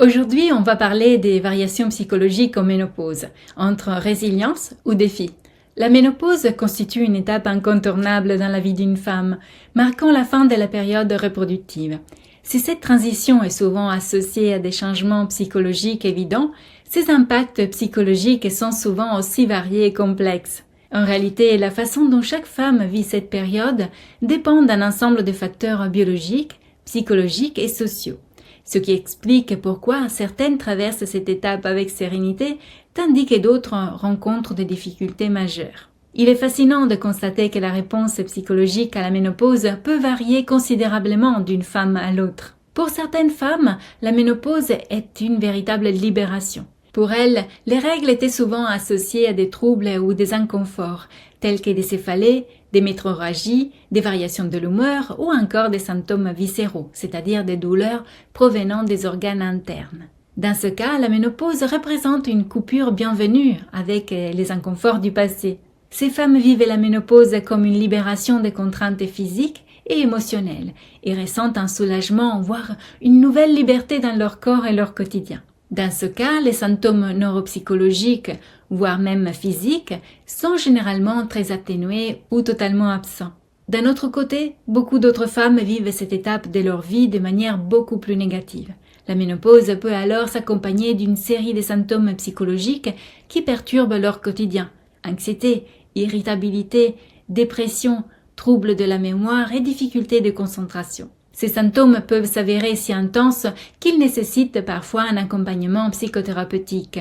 Aujourd'hui, on va parler des variations psychologiques en ménopause, entre résilience ou défi. La ménopause constitue une étape incontournable dans la vie d'une femme, marquant la fin de la période reproductive. Si cette transition est souvent associée à des changements psychologiques évidents, ses impacts psychologiques sont souvent aussi variés et complexes. En réalité, la façon dont chaque femme vit cette période dépend d'un ensemble de facteurs biologiques, psychologiques et sociaux. Ce qui explique pourquoi certaines traversent cette étape avec sérénité, tandis que d'autres rencontrent des difficultés majeures. Il est fascinant de constater que la réponse psychologique à la ménopause peut varier considérablement d'une femme à l'autre. Pour certaines femmes, la ménopause est une véritable libération. Pour elles, les règles étaient souvent associées à des troubles ou des inconforts, tels que des céphalées, des métrorragies, des variations de l'humeur ou encore des symptômes viscéraux, c'est-à-dire des douleurs provenant des organes internes. Dans ce cas, la ménopause représente une coupure bienvenue avec les inconforts du passé. Ces femmes vivent la ménopause comme une libération des contraintes physiques et émotionnelles et ressentent un soulagement, voire une nouvelle liberté dans leur corps et leur quotidien. Dans ce cas, les symptômes neuropsychologiques, voire même physiques, sont généralement très atténués ou totalement absents. D'un autre côté, beaucoup d'autres femmes vivent cette étape de leur vie de manière beaucoup plus négative. La ménopause peut alors s'accompagner d'une série de symptômes psychologiques qui perturbent leur quotidien. Anxiété, irritabilité, dépression, troubles de la mémoire et difficultés de concentration. Ces symptômes peuvent s'avérer si intenses qu'ils nécessitent parfois un accompagnement psychothérapeutique.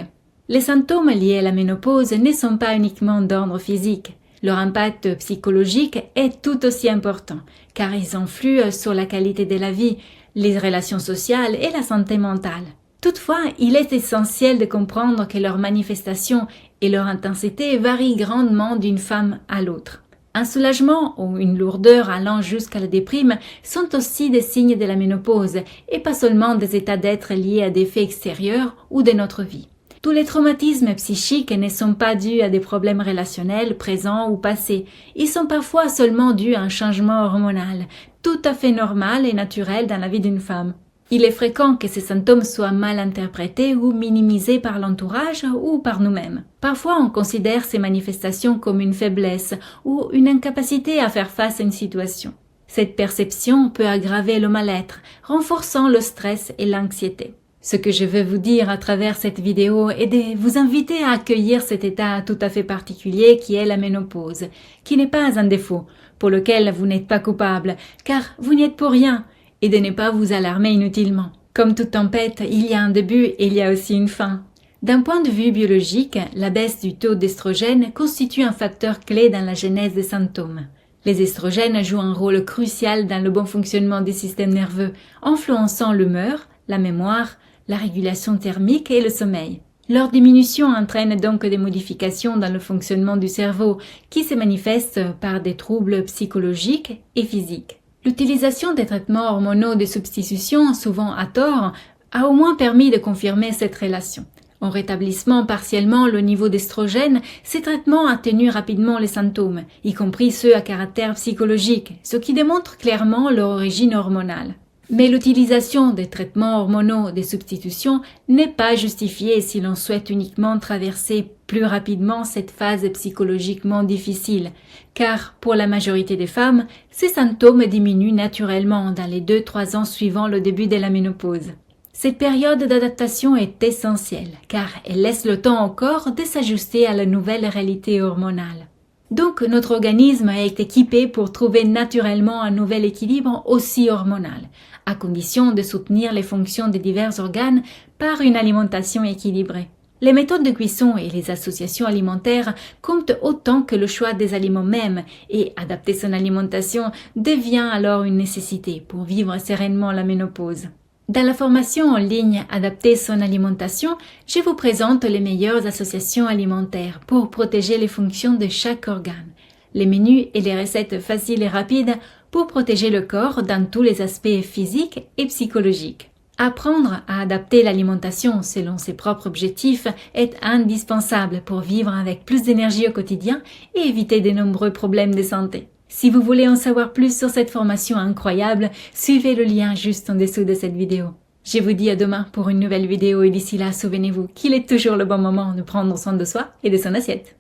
Les symptômes liés à la ménopause ne sont pas uniquement d'ordre physique. Leur impact psychologique est tout aussi important, car ils influent sur la qualité de la vie, les relations sociales et la santé mentale. Toutefois, il est essentiel de comprendre que leurs manifestations et leur intensité varient grandement d'une femme à l'autre. Un soulagement ou une lourdeur allant jusqu'à la déprime sont aussi des signes de la ménopause et pas seulement des états d'être liés à des faits extérieurs ou de notre vie. Tous les traumatismes psychiques ne sont pas dus à des problèmes relationnels présents ou passés. Ils sont parfois seulement dus à un changement hormonal, tout à fait normal et naturel dans la vie d'une femme. Il est fréquent que ces symptômes soient mal interprétés ou minimisés par l'entourage ou par nous-mêmes. Parfois, on considère ces manifestations comme une faiblesse ou une incapacité à faire face à une situation. Cette perception peut aggraver le mal-être, renforçant le stress et l'anxiété. Ce que je veux vous dire à travers cette vidéo est de vous inviter à accueillir cet état tout à fait particulier qui est la ménopause, qui n'est pas un défaut, pour lequel vous n'êtes pas coupable, car vous n'y êtes pour rien, et de ne pas vous alarmer inutilement. Comme toute tempête, il y a un début et il y a aussi une fin. D'un point de vue biologique, la baisse du taux d'estrogène constitue un facteur clé dans la genèse des symptômes. Les estrogènes jouent un rôle crucial dans le bon fonctionnement du système nerveux, influençant l'humeur, la mémoire, la régulation thermique et le sommeil. Leur diminution entraîne donc des modifications dans le fonctionnement du cerveau qui se manifestent par des troubles psychologiques et physiques. L'utilisation des traitements hormonaux de substitution, souvent à tort, a au moins permis de confirmer cette relation. En rétablissant partiellement le niveau d'estrogène, ces traitements atténuent rapidement les symptômes, y compris ceux à caractère psychologique, ce qui démontre clairement leur origine hormonale. Mais l'utilisation des traitements hormonaux de substitution n'est pas justifiée si l'on souhaite uniquement traverser plus rapidement cette phase psychologiquement difficile, car pour la majorité des femmes, ces symptômes diminuent naturellement dans les 2-3 ans suivant le début de la ménopause. Cette période d'adaptation est essentielle, car elle laisse le temps au corps de s'ajuster à la nouvelle réalité hormonale. Donc, notre organisme est équipé pour trouver naturellement un nouvel équilibre aussi hormonal, à condition de soutenir les fonctions des divers organes par une alimentation équilibrée. Les méthodes de cuisson et les associations alimentaires comptent autant que le choix des aliments mêmes et adapter son alimentation devient alors une nécessité pour vivre sereinement la ménopause. Dans la formation en ligne Adapter son alimentation, je vous présente les meilleures associations alimentaires pour protéger les fonctions de chaque organe, les menus et les recettes faciles et rapides pour protéger le corps dans tous les aspects physiques et psychologiques. Apprendre à adapter l'alimentation selon ses propres objectifs est indispensable pour vivre avec plus d'énergie au quotidien et éviter de nombreux problèmes de santé. Si vous voulez en savoir plus sur cette formation incroyable, suivez le lien juste en dessous de cette vidéo. Je vous dis à demain pour une nouvelle vidéo et d'ici là, souvenez-vous qu'il est toujours le bon moment de prendre soin de soi et de son assiette.